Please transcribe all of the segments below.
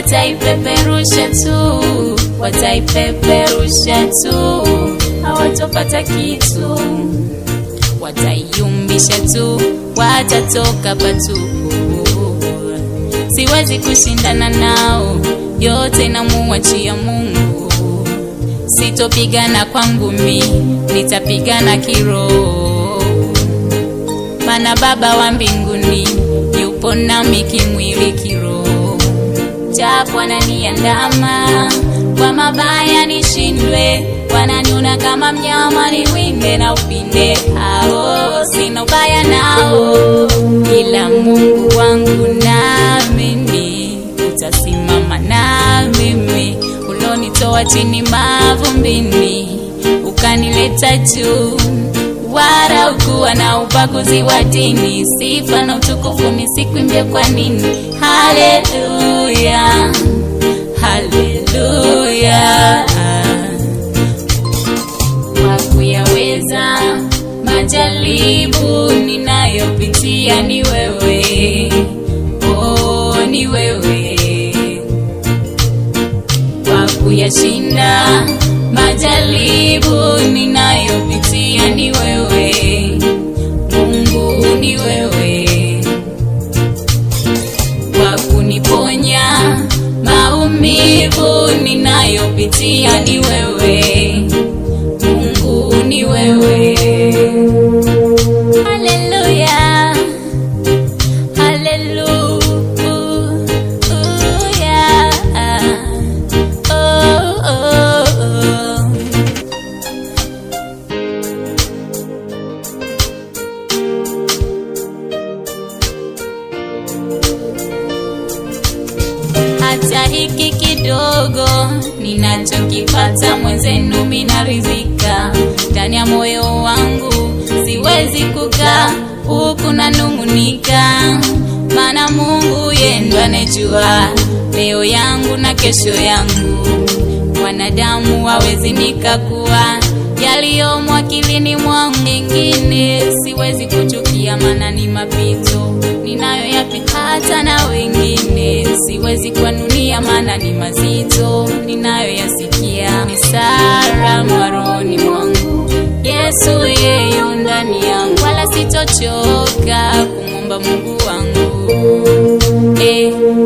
wataipeperusha tu, wataipeperusha tu, hawatopata kitu, wataiumbisha tu, watatoka patupu. Siwezi kushindana nao, yote namuachia Mungu. Sitopigana kwa ngumi, nitapigana kiroho. Maana Baba wa mbinguni yupo nami kimwili kiroho. Japo wananiandama kwa mabaya nishindwe, wananiona kama mnyama niwinde na upinde, hao sina ubaya nao. Ila Mungu wangu naamini utasimama na mimi. Ulonitoa chini mavumbini ukanileta juu, wala ukuwa na ubaguzi wa dini. Sifa na utukufu nisikuimbie kwa nini? Haleluya, haleluya. Wakuyaweza majaribu ninayopitia ni wewe, oh ni wewe. Wakuyashinda majaribu ninayopitia ni wewe, Mungu ni wewe. Wakuniponya maumivu ninayopitia ni wewe, Mungu ni wewe. Haleluya, haleluya. Hata hiki kidogo ninachokipata mwenzenu minarizika. Ndani ya moyo wangu siwezi kukaa huku nanung'unika. Maana Mungu yeye ndo anejua leo yangu na kesho yangu. Wanadamu hawezi nikakuwa yaliyomo akilini mwangu. Mengine siwezi kuchukia maana ni mapito ninayoyapita. Hata na wengine siwezi kuanunia maana ni mazito ninayoyasikia. Ni salama rohoni mwangu, Yesu yeye ndani yangu. Wala sitochoka kumwomba Mungu wangu,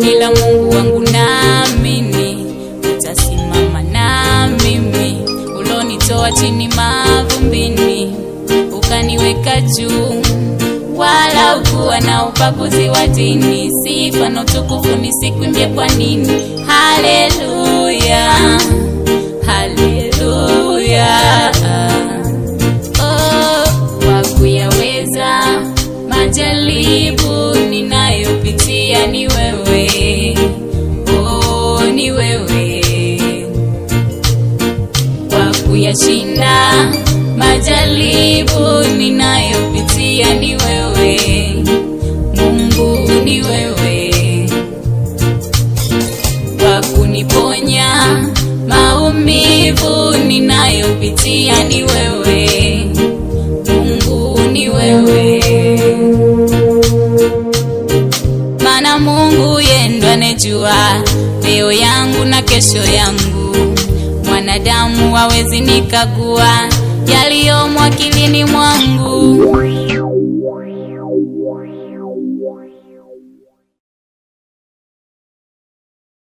ila Mungu wangu naamini utasimama na mimi. Ulonitoa chini mavumbini ukaniweka juu, wala ukuwa na ubaguzi wa dini. Sifa na utukufu nisikuimbie kwa nini? Haleluya, haleluya. Oh, wakuyaweza majaribu ninayopitia ni wewe, oh ni wewe. Wakuyashinda majaribu ninayopitia ni wewe, Mungu ni wewe. Wakuniponya maumivu ninayopitia ni wewe, Mungu ni wewe. Maana Mungu yeye ndo anejua leo yangu na kesho yangu. Mwanadamu hawezi nikagua yaliyomo akilini mwangu.